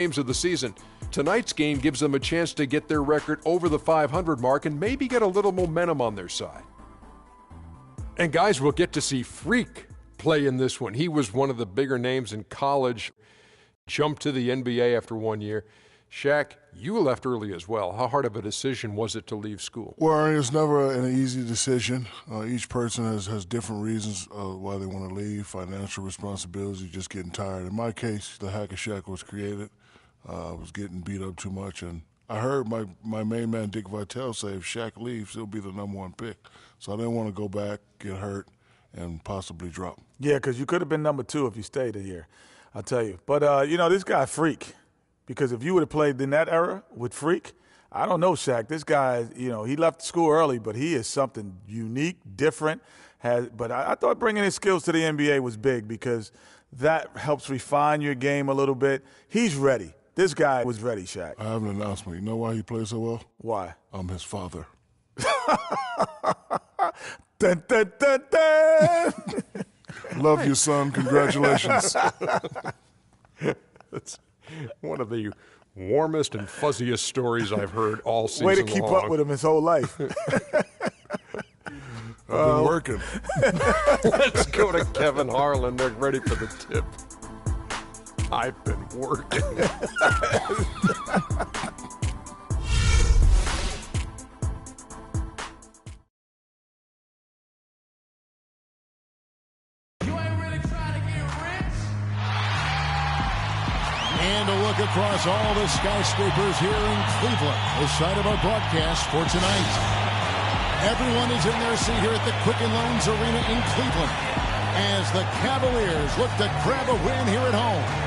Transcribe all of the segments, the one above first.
games of the season. Tonight's game gives them a chance to get their record over the 500 mark and maybe get a little momentum on their side. And guys, we'll get to see Freak play in this one. He was one of the bigger names in college, jumped to the NBA after 1 year. Shaq, you left early as well. How hard of a decision was it to leave school? Well, it's never an easy decision. Each person has different reasons why they want to leave, financial responsibility, just getting tired. In my case, the Hack of Shaq was created. I was getting beat up too much, and I heard my main man, Dick Vitale, say if Shaq leaves, he'll be the #1 pick. So I didn't want to go back, get hurt, and possibly drop. Yeah, because you could have been #2 if you stayed a year, I'll tell you. But, this guy, Freak, because if you would have played in that era with Freak, I don't know, Shaq. This guy, he left school early, but he is something unique, different. But I thought bringing his skills to the NBA was big because that helps refine your game a little bit. He's ready. This guy was ready, Shaq. I have an announcement. You know why he plays so well? Why? I'm his father. Dun, dun, dun, dun. Love you, son. Congratulations. That's one of the warmest and fuzziest stories I've heard all season long. Way to keep up with him his whole life. I've been working. Let's go to Kevin Harlan. They're ready for the tip. I've been working. And a look across all the skyscrapers here in Cleveland, the site of our broadcast for tonight. Everyone is in their seat here at the Quicken Loans Arena in Cleveland as the Cavaliers look to grab a win here at home.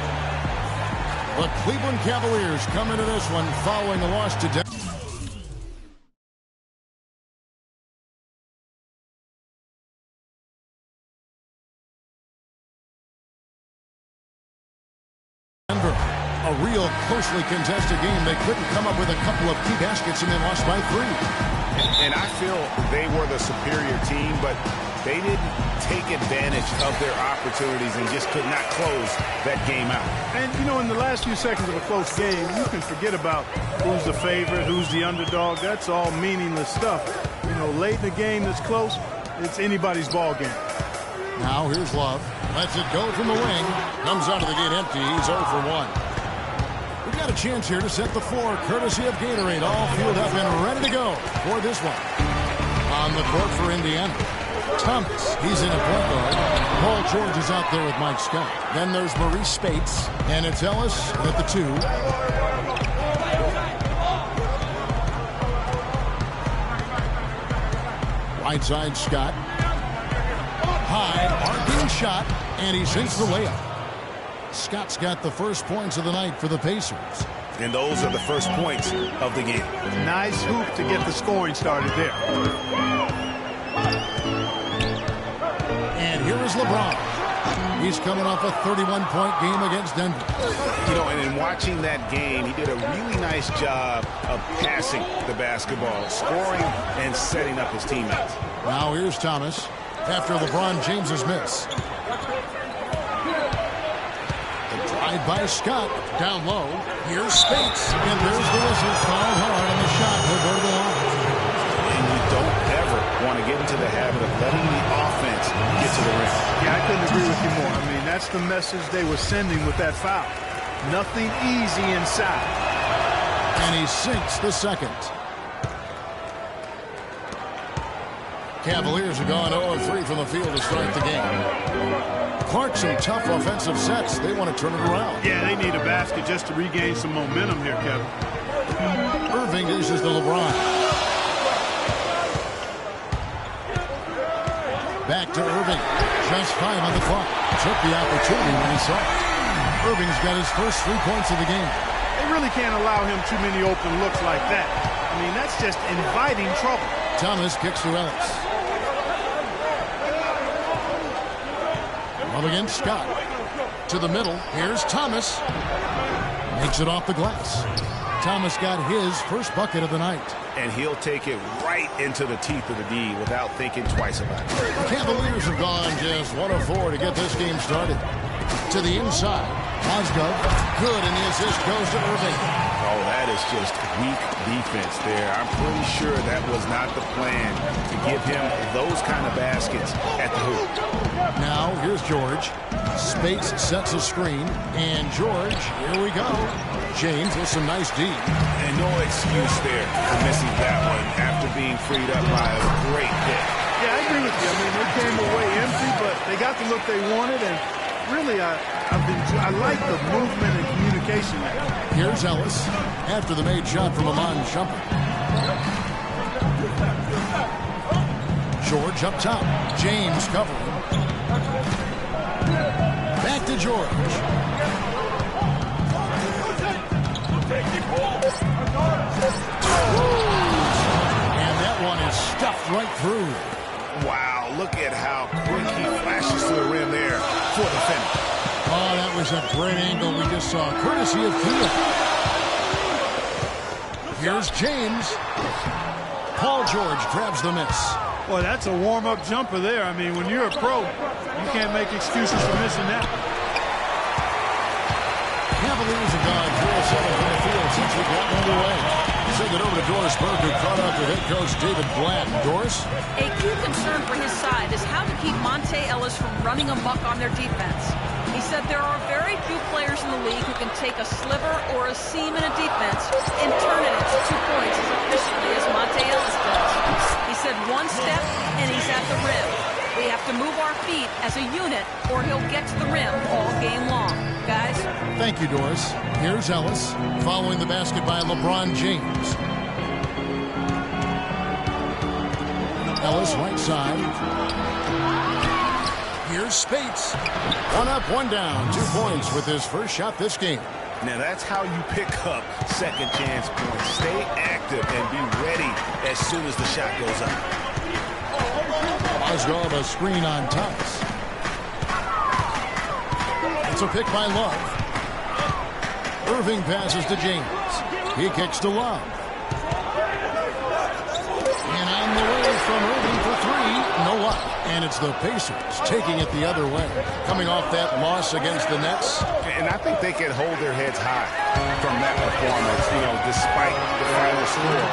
The Cleveland Cavaliers come into this one following a loss to Denver. A real closely contested game. They couldn't come up with a couple of key baskets and they lost by 3. And I feel they were the superior team, but they didn't take advantage of their opportunities and just could not close that game out. And, in the last few seconds of a close game, you can forget about who's the favorite, who's the underdog. That's all meaningless stuff. Late in the game that's close, it's anybody's ball game. Now here's Love. Lets it go from the wing. Comes out of the gate empty. He's 0 for 1. We've got a chance here to set the floor, courtesy of Gatorade. All field up and ready to go for this one. On the court for Indiana, Thomas. He's in a point guard. Paul George is out there with Mike Scott. Then there's Maurice Spates, and it's Ellis at the 2. Right side, Scott. High, arcing shot, and he sinks the layup. Scott's got the first points of the night for the Pacers. And those are the first points of the game. Nice hoop to get the scoring started there. And here is LeBron. He's coming off a 31-point game against Denver. And in watching that game, he did a really nice job of passing the basketball, scoring and setting up his teammates. Now here's Thomas after LeBron James's miss. Drive by Scott, down low. Here's Spates, and there's the whistle. Fouled hard on the shot. He'll go to the line. And you don't ever want to get into the habit of letting the offense get to the rim. Yeah, I couldn't agree with you more. That's the message they were sending with that foul. Nothing easy inside. And he sinks the second. Cavaliers have gone 0-3 from the field to start the game. Clark, some tough offensive sets. They want to turn it around. Yeah, they need a basket just to regain some momentum here, Kevin. Irving dishes to LeBron. Back to Irving. Just 5 on the clock. Took the opportunity when he saw it. Irving's got his first 3 points of the game. They really can't allow him too many open looks like that. That's just inviting trouble. Thomas kicks to Ellis. Up against Scott. To the middle. Here's Thomas. Makes it off the glass. Thomas got his first bucket of the night. And he'll take it right into the teeth of the D without thinking twice about it. The Cavaliers have gone just 1 of 4 to get this game started. To the inside. Osgood, good, and the assist goes to Irving. Oh, that is just weak defense there. I'm pretty sure that was not the plan to give him those kind of baskets at the hoop. Now, here's George. Spates sets a screen, and George, here we go. James with some nice D. And no excuse there for missing that one after being freed up by a great pick. Yeah, I agree with you. I mean, they came away empty, but they got the look they wanted, and really, I like the movement and communication there. Here's Ellis after the made shot from Amon Shumpert. George up top. James covering. Back to George. And that one is stuffed right through. Wow, look at how quick he flashes to the rim there for the finish. Oh, that was a great angle we just saw, courtesy of Kia. Here's James. Paul George grabs the miss. Boy, that's a warm-up jumper there. I mean, when you're a pro, you can't make excuses for missing that. Cavaliers have gone 4-7 from the field since we got underway. Send it over to Doris Burke, who caught up with head coach David Blatt. Doris? A key concern for his side is how to keep Monte Ellis from running amok on their defense. He said there are very few players in the league who can take a sliver or a seam in a defense and turn it into 2 points as efficiently as Monte Ellis does. He said one step and he's at the rim. We have to move our feet as a unit or he'll get to the rim all game long. Guys? Thank you, Doris. Here's Ellis following the basket by LeBron James. Ellis right side. Here's Spates. 1 up, 1 down. 2 points with his first shot this game. Now that's how you pick up second chance points. Stay active and be ready as soon as the shot goes up. Osgood a screen on Thomas. It's a pick by Love. Irving passes to James. He kicks to Love. And on the way from Irving for 3, no luck. And it's the Pacers taking it the other way. Coming off that loss against the Nets. And I think they can hold their heads high from that performance, despite the final score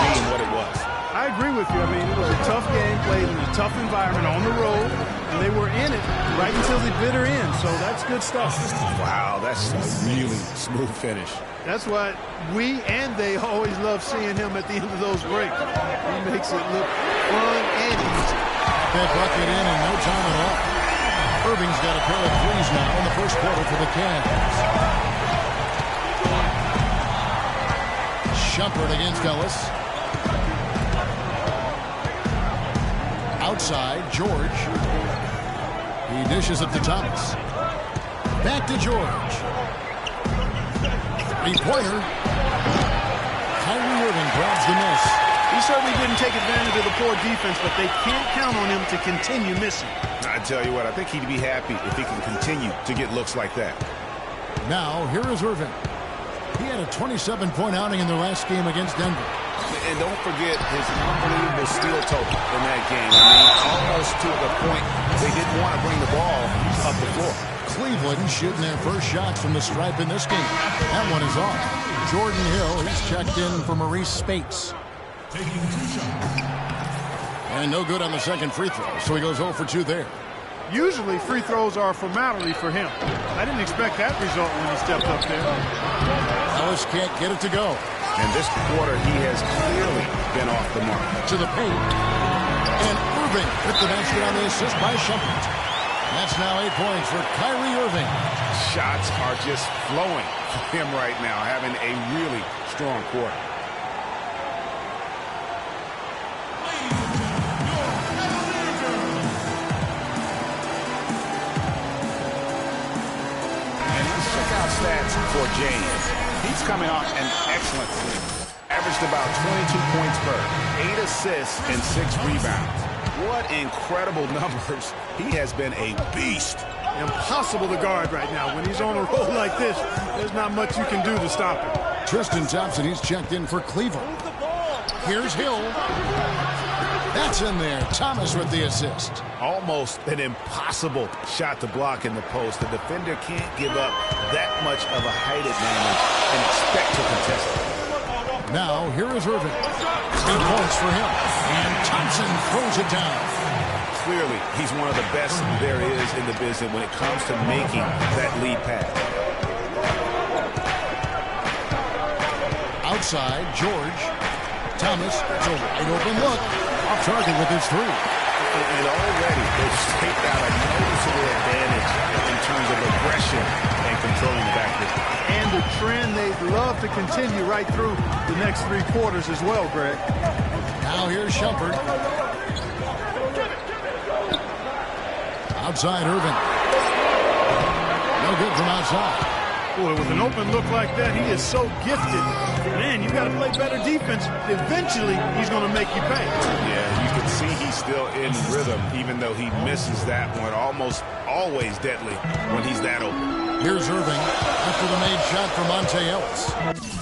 being what it was. I agree with you. I mean, it was a tough game, played in a tough environment on the road, and they were in it right until the bitter end, so that's good stuff. Wow, that's a really smooth finish. That's why we and they always love seeing him at the end of those breaks. He makes it look fun and easy. That bucket in no time at all. Irving's got a pair of threes now in the first quarter for the Cavs. Shumpert against Ellis. Outside, George. He dishes it to Thomas. Back to George. Three-pointer. Kyrie Irving grabs the miss. He certainly didn't take advantage of the poor defense, but they can't count on him to continue missing. I tell you what, I think he'd be happy if he can continue to get looks like that. Now, here is Irving. He had a 27-point outing in their last game against Denver. And don't forget his unbelievable steal total in that game. I mean, almost to the point they didn't want to bring the ball up the floor. Cleveland shooting their first shots from the stripe in this game. That one is off. Jordan Hill, he's checked in for Maurice Spates. And no good on the second free throw, so he goes 0 for 2 there. Usually free throws are a formality for him. I didn't expect that result when he stepped up there. Ellis can't get it to go. And this quarter, he has clearly been off the mark. To the paint. And Irving with the basket on the assist by Shumpert. That's now 8 points for Kyrie Irving. Shots are just flowing for him right now, having a really strong quarter. And let's check out stats for James. He's coming off an excellent season. Averaged about 22 points per, 8 assists, and 6 rebounds. What incredible numbers. He has been a beast. Impossible to guard right now. When he's on a roll like this, there's not much you can do to stop him. Tristan Thompson, he's checked in for Cleveland. Here's Hill. That's in there. Thomas with the assist. Almost an impossible shot to block in the post. The defender can't give up that much of a height advantage and expect to contest it. Now, here is Irving. 3 points for him. And Thompson throws it down. Clearly, he's one of the best there is in the business when it comes to making that lead pass. Outside, George. Thomas, it's a wide open look. Off target with his 3. And already, they've staked out a noticeable advantage in terms of aggression and controlling the backcourt. And the trend they'd love to continue right through the next 3 quarters as well, Greg. Now here's Shumpert. Outside, Irving. No good from outside. Boy, with an open look like that, he is so gifted. Man, you got to play better defense. Eventually, he's going to make you pay. Yeah, you can see he's still in rhythm, even though he misses that one. Almost always deadly when he's that open. Here's Irving after the made shot for Monte Ellis.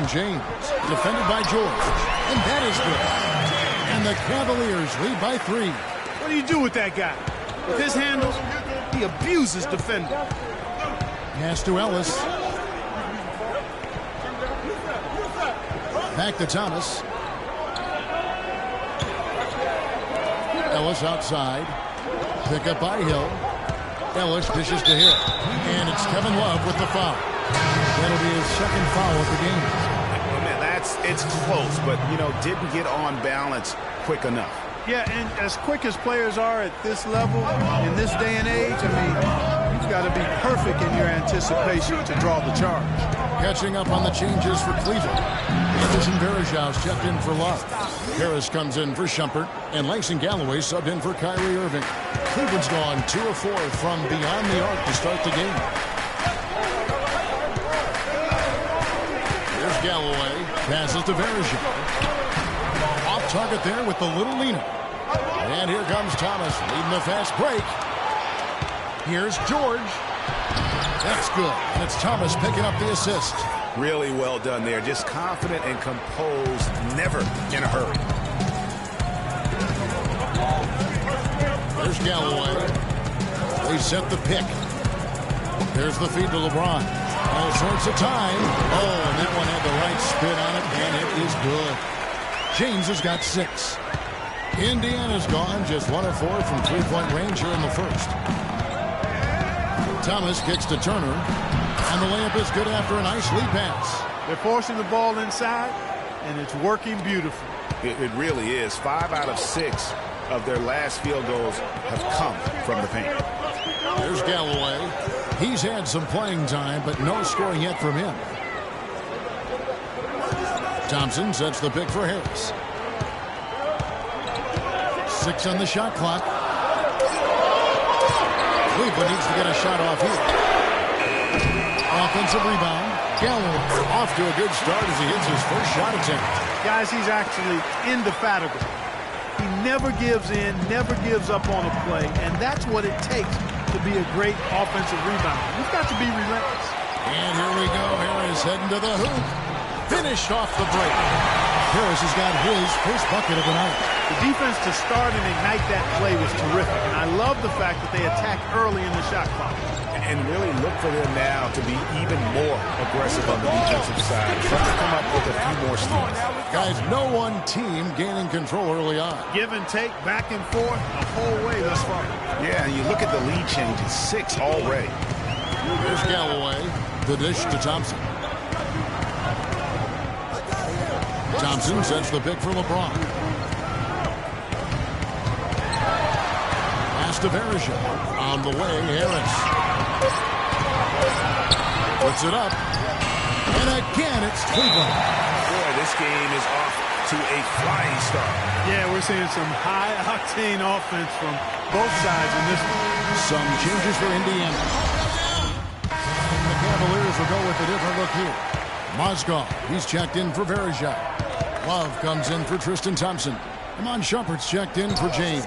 LeBron James, defended by George, and that is good. And the Cavaliers lead by 3. What do you do with that guy? With his handles, he abuses defenders. Pass to Ellis. Back to Thomas. Ellis outside. Pick up by Hill. Ellis dishes to Hill. And it's Kevin Love with the foul. That'll be his second foul of the game. Oh, man, it's close, but, didn't get on balance quick enough. Yeah, and as quick as players are at this level, in this day and age, you've got to be perfect in your anticipation to draw the charge. Catching up on the changes for Cleveland. Anderson Varejau's checked in for Love. Harris comes in for Shumpert, and Langston Galloway subbed in for Kyrie Irving. Cleveland's gone 2 of 4 from beyond the arc to start the game. Here's Galloway, passes to Varejau. Off target there with the little leaner. And here comes Thomas leading the fast break. Here's George. That's good. And it's Thomas picking up the assist. Really well done there. Just confident and composed, never in a hurry. There's Galloway. They set the pick. There's the feed to LeBron. All sorts of time. Oh, and that one had the right spin on it, and it is good. James has got 6. Indiana's gone just 1 of 4 from 3-point range here in the first. Thomas kicks to Turner, and the layup is good after a nice lead pass. They're forcing the ball inside, and it's working beautifully. It really is. 5 out of 6 of their last field goals have come from the paint. There's Galloway. He's had some playing time, but no scoring yet from him. Thompson sets the pick for Harris. 6 on the shot clock. Cleveland needs to get a shot off here. Offensive rebound. Galloway off to a good start as he hits his first shot attempt. Guys, he's actually indefatigable. He never gives in, never gives up on a play, and that's what it takes to be a great offensive rebounder. You've got to be relentless. And here we go. Harris heading to the hoop. Finished off the break. Harris has got his first bucket of the night. The defense to start and ignite that play was terrific, and I love the fact that they attacked early in the shot clock. And really look for them now to be even more aggressive on the defensive side. Try to come up with a few more steals. Guys, no one team gaining control early on. Give and take, back and forth, the whole way thus far. Yeah, and you look at the lead changes, 6 already. Here's Galloway. The dish to Thompson. Thompson sets the pick for LeBron. Pass to Varejau. On the way, Harris. Puts it up. And again, it's Cleveland. Boy, this game is off to a flying start. Yeah, we're seeing some high-octane offense from both sides in this one. Some changes for Indiana. And the Cavaliers will go with a different look here. Mozgov, he's checked in for Varejau. Love comes in for Tristan Thompson. Iman Shumpert's checked in for James.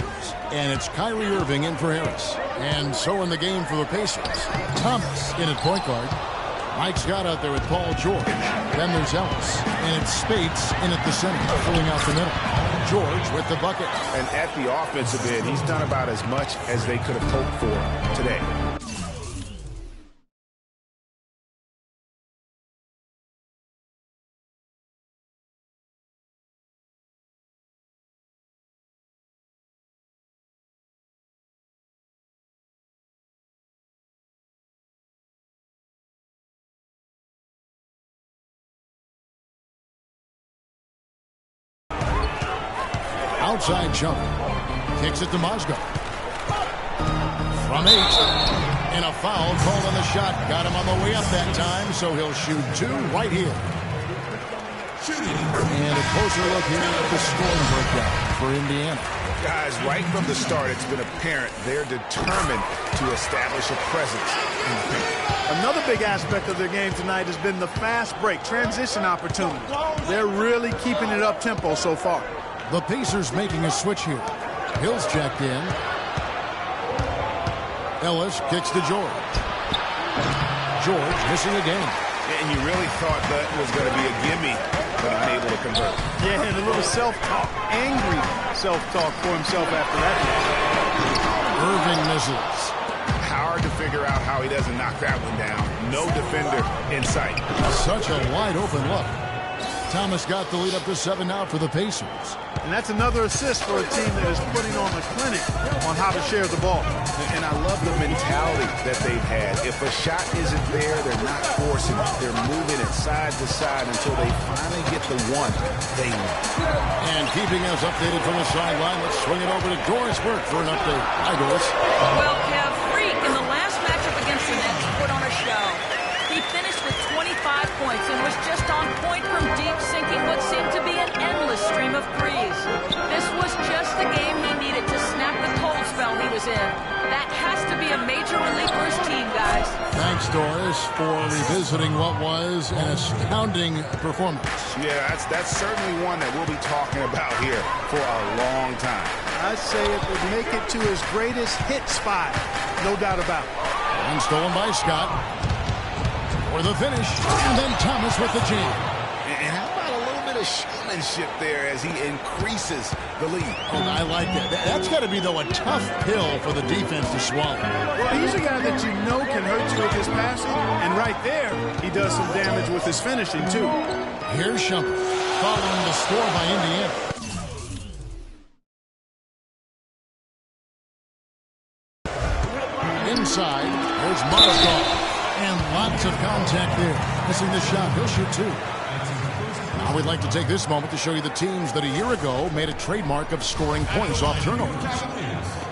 And it's Kyrie Irving in for Harris. And so in the game for the Pacers, Thomas in at point guard. Mike Scott out there with Paul George. Then there's Ellis. And it's Spates in at the center, filling out the middle. George with the bucket. And at the offensive end, he's done about as much as they could have hoped for today. Outside jump. Kicks it to Mozgov. From 8. And a foul called on the shot. Got him on the way up that time, so he'll shoot 2 right here. And a closer look here at the scoring breakdown for Indiana. Guys, right from the start, it's been apparent they're determined to establish a presence in the paint. Another big aspect of their game tonight has been the fast break, transition opportunity. They're really keeping it up-tempo so far. The Pacers making a switch here. Hill's checked in. Ellis kicks to George. George missing again. And you really thought that was going to be a gimme, but unable to convert. Yeah, and a little self-talk, angry self-talk for himself after that. Irving misses. Hard to figure out how he doesn't knock that one down. No defender in sight. Such a wide open look. Thomas got the lead up to 7 now for the Pacers. And that's another assist for a team that is putting on a clinic on how to share the ball. And I love the mentality that they've had. If a shot isn't there, they're not forcing it. They're moving it side to side until they finally get the one they want. And keeping us updated from the sideline, let's swing it over to Doris Burke for an update. Hi, Doris. Well, Kev, Freak in the last matchup against the Nets put on a show. He finished with 25 points and was just on point from deep, sinking what seemed to be an endless stream of threes. This was just the game he needed to snap the cold spell he was in. That has to be a major relief for his team, guys. Thanks, Doris, for revisiting what was an astounding performance. Yeah, that's certainly one that we'll be talking about here for a long time. I'd say it would make it to his greatest hit spot, no doubt about it. And stolen by Scott. For the finish, and then Thomas with the jam. And how about a little bit of showmanship there as he increases the lead? Oh, I like that. That's got to be, though, a tough pill for the defense to swallow. Well, he's a guy that you know can hurt you with his passing, and right there, he does some damage with his finishing, too. Here's Shumpert, following the score by Indiana. Inside, there's Mozgov. And lots of contact there. Missing the shot. He'll shoot 2. Now we'd like to take this moment to show you the teams that a year ago made a trademark of scoring points off turnovers.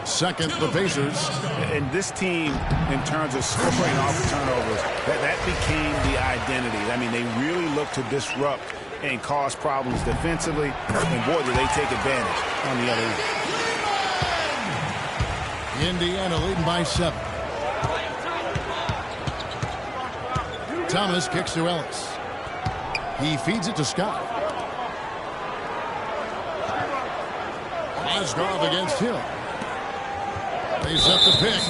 Second, the Pacers. And this team, in terms of scoring off turnovers, that became the identity. I mean, they really look to disrupt and cause problems defensively. And boy, do they take advantage on the other end. Indiana leading by 7. Thomas kicks to Ellis. He feeds it to Scott. Mozgov against Hill. They set the pick,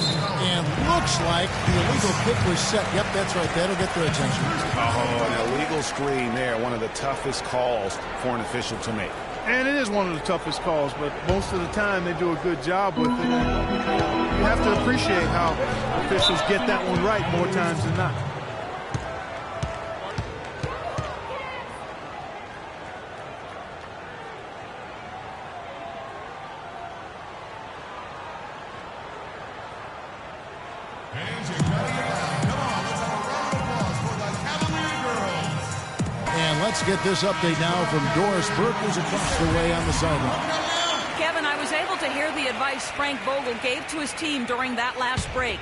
and looks like the illegal kick was set. Yep, that's right. That'll get their attention. Oh, an illegal screen there. One of the toughest calls for an official to make. And it is one of the toughest calls, but most of the time they do a good job with it. And you have to appreciate how officials get that one right more times than not. Let's get this update now from Doris Burke, who's across the way on the sideline. Kevin, I was able to hear the advice Frank Vogel gave to his team during that last break.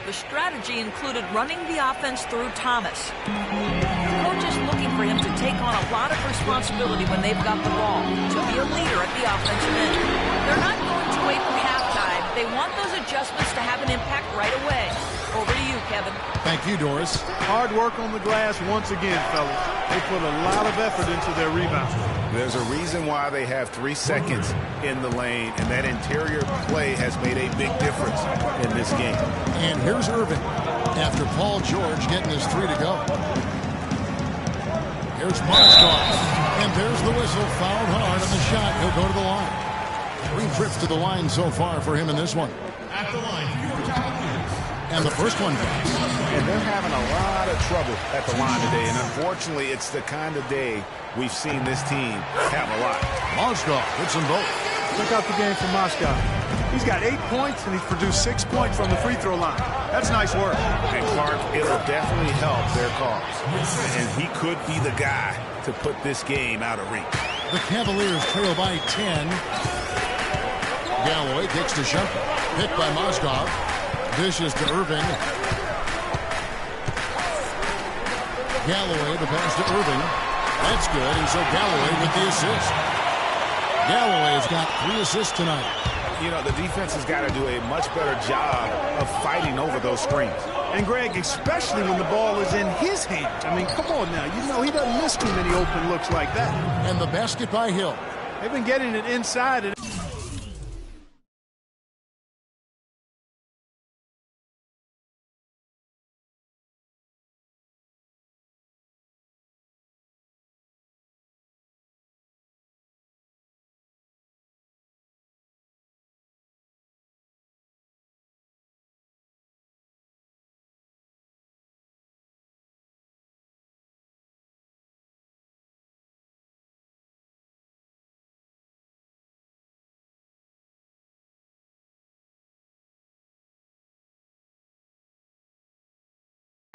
The strategy included running the offense through Thomas. The coach is looking for him to take on a lot of responsibility when they've got the ball, to be a leader at the offensive end. They're not going to wait for halftime. They want those adjustments to have an impact right away. Over to you, Kevin. Thank you, Doris. Hard work on the glass once again, fellas. They put a lot of effort into their rebound. There's a reason why they have 3 seconds in the lane, and that interior play has made a big difference in this game. And here's Irving after Paul George getting his 3 to go. Here's Mozgov, and there's the whistle. Fouled hard on the shot. He'll go to the line. 3 trips to the line so far for him in this one. At the line, and the first one drops. And they're having a lot of trouble at the line today. And unfortunately, it's the kind of day we've seen this team have a lot. Mozgov hits them both. Look out the game for Mozgov. He's got 8 points, and he's produced 6 points from the free throw line. That's nice work. And Clark, it'll definitely help their cause. And he could be the guy to put this game out of reach. The Cavaliers trail by 10. Galloway kicks to Shumpert. Hit by Mozgov. Dishes to Irving. Galloway, the pass to Irving. That's good, and so Galloway with the assist. Galloway has got 3 assists tonight. You know, the defense has got to do a much better job of fighting over those screens. And, Greg, especially when the ball is in his hands. I mean, come on now. You know he doesn't miss too many open looks like that. And the basket by Hill. They've been getting it inside.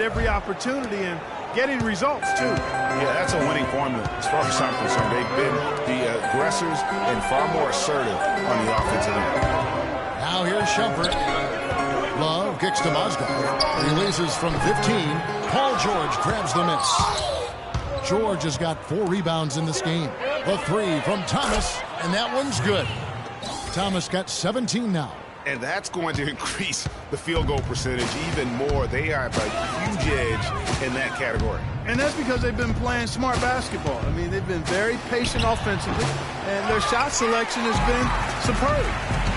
every opportunity and getting results, too. Yeah, that's a winning formula as far as I'm concerned. They've been the aggressors and far more assertive on the offensive end. Now here's Shumpert. Love kicks to Mozgov. Releases from 15. Paul George grabs the miss. George has got 4 rebounds in this game. The 3 from Thomas, and that one's good. Thomas got 17 now. And that's going to increase the field goal percentage even more. They have a huge edge in that category. And that's because they've been playing smart basketball. I mean, they've been very patient offensively, and their shot selection has been superb.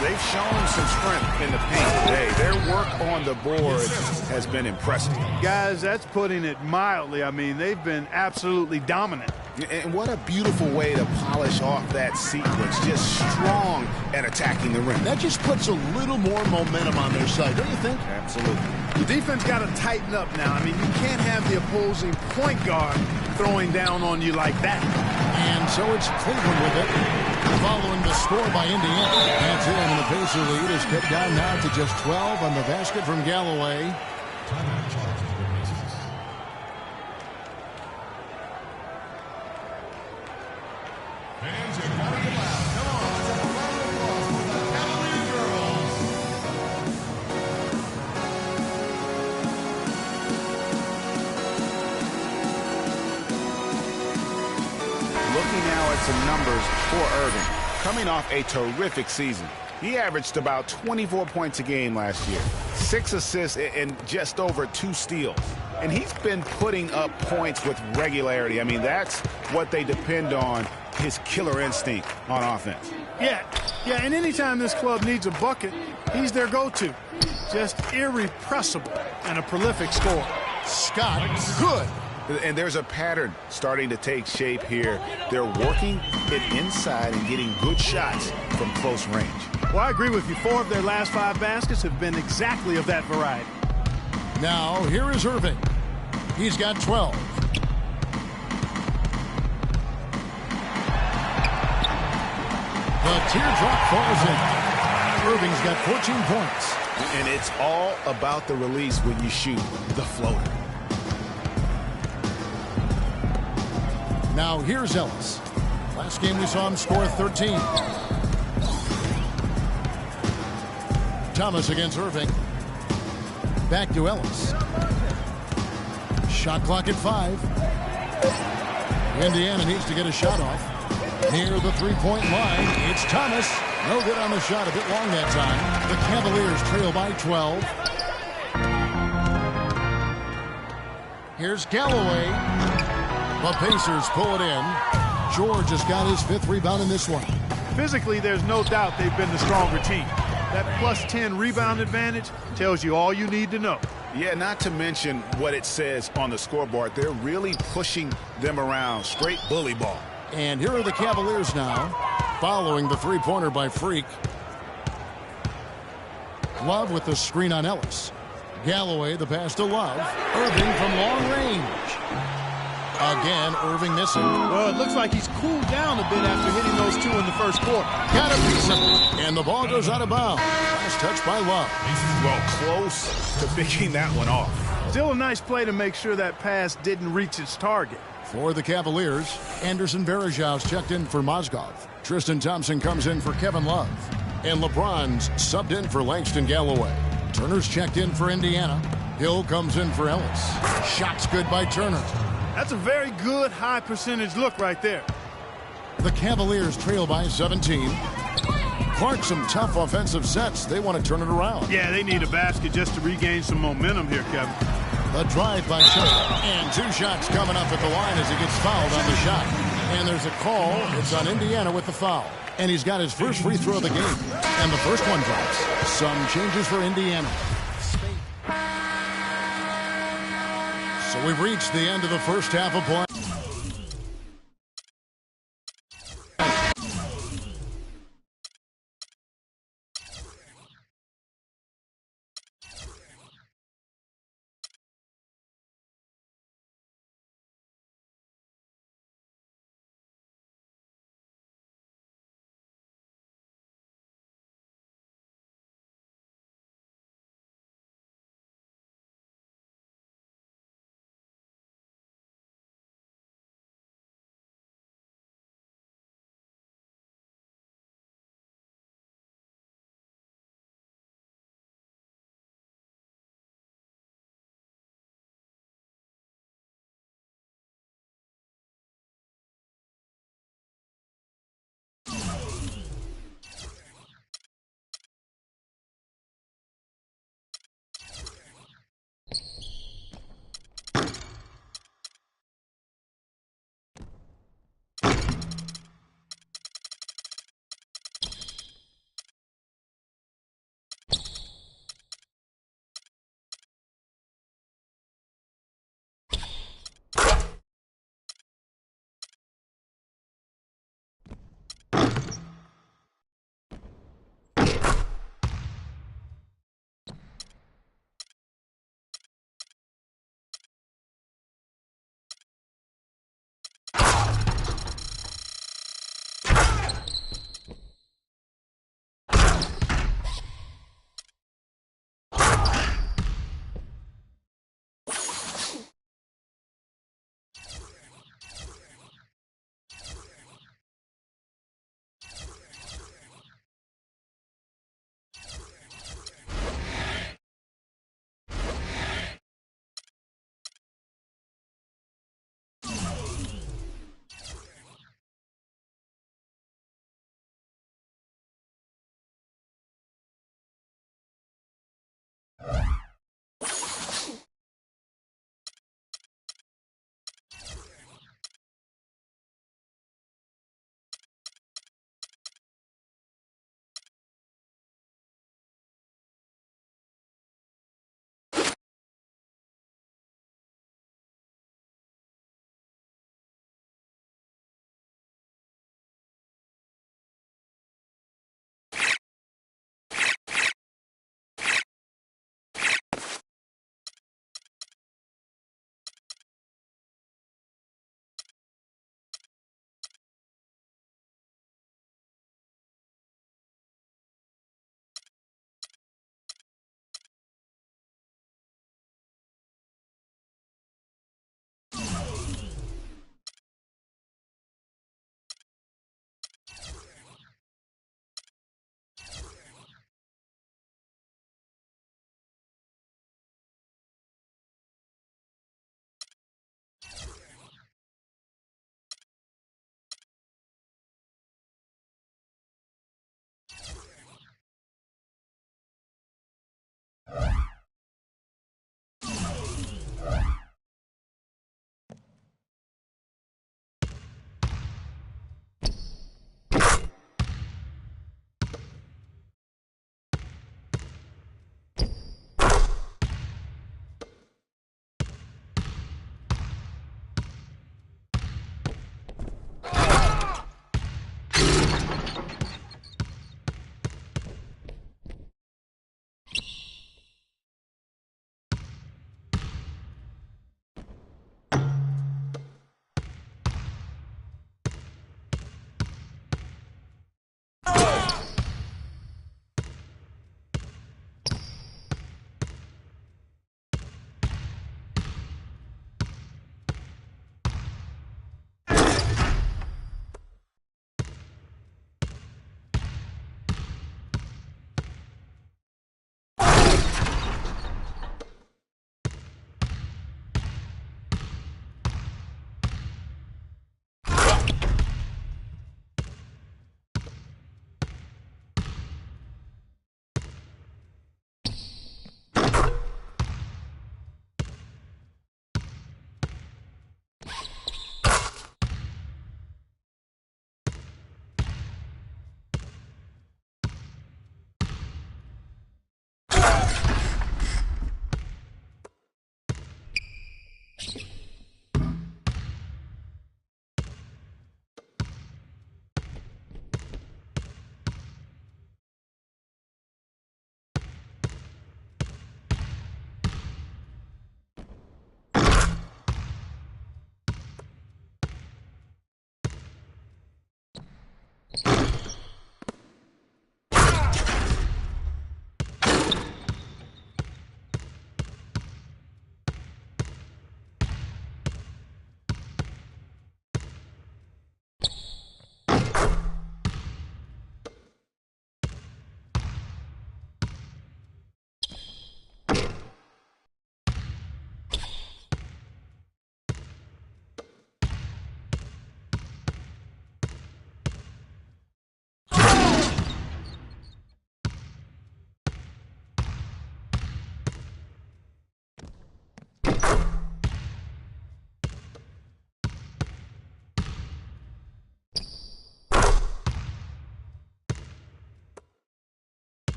They've shown some strength in the paint today. Their work on the boards has been impressive. Guys, that's putting it mildly. I mean, they've been absolutely dominant. And what a beautiful way to polish off that sequence. Just strong at attacking the rim. That just puts a little more momentum on their side, don't you think? Absolutely. The defense got to tighten up now. I mean, you can't have the opposing point guard throwing down on you like that. And so it's Cleveland with it, following the score by Indiana. That's it, and the Pacer lead is cut down now to just 12 on the basket from Galloway. Looking now at some numbers for Irving. Coming off a terrific season. He averaged about 24 points a game last year. 6 assists and just over 2 steals. And he's been putting up points with regularity. I mean, that's what they depend on, his killer instinct on offense. Yeah, and anytime this club needs a bucket, he's their go-to. Just irrepressible and a prolific scorer. Scott, good. And there's a pattern starting to take shape here. They're working it inside and getting good shots from close range. Well, I agree with you. 4 of their last 5 baskets have been exactly of that variety. Now, here is Irving. He's got 12. The teardrop falls in. Irving's got 14 points. And it's all about the release when you shoot the floater. Now here's Ellis. Last game we saw him score 13. Thomas against Irving. Back to Ellis. Shot clock at 5. Indiana needs to get a shot off. Near the three-point line, it's Thomas. No good on the shot, a bit long that time. The Cavaliers trail by 12. Here's Galloway. The Pacers pull it in. George has got his 5th rebound in this one. Physically, there's no doubt they've been the stronger team. That plus 10 rebound advantage tells you all you need to know. Yeah, not to mention what it says on the scoreboard. They're really pushing them around. Straight bully ball. And here are the Cavaliers now, following the three-pointer by Freak. Love with the screen on Ellis. Galloway, the pass to Love. Irving from long range. Again, Irving missing. Well, it looks like he's cooled down a bit after hitting those 2 in the first quarter. Got a piece of it. And the ball goes out of bounds. Last touch by Love. Well, close to picking that one off. Still a nice play to make sure that pass didn't reach its target. For the Cavaliers, Anderson Varejão's checked in for Mozgov. Tristan Thompson comes in for Kevin Love. And LeBron's subbed in for Langston Galloway. Turner's checked in for Indiana. Hill comes in for Ellis. Shot's good by Turner. That's a very good high percentage look right there. The Cavaliers trail by 17. Clark, some tough offensive sets. They want to turn it around. Yeah, they need a basket just to regain some momentum here, Kevin. The drive by Shumpert. And 2 shots coming up at the line as he gets fouled on the shot. And there's a call. It's on Indiana with the foul. And he's got his first free throw of the game. And the first one drops. Some changes for Indiana. So we've reached the end of the first half of play.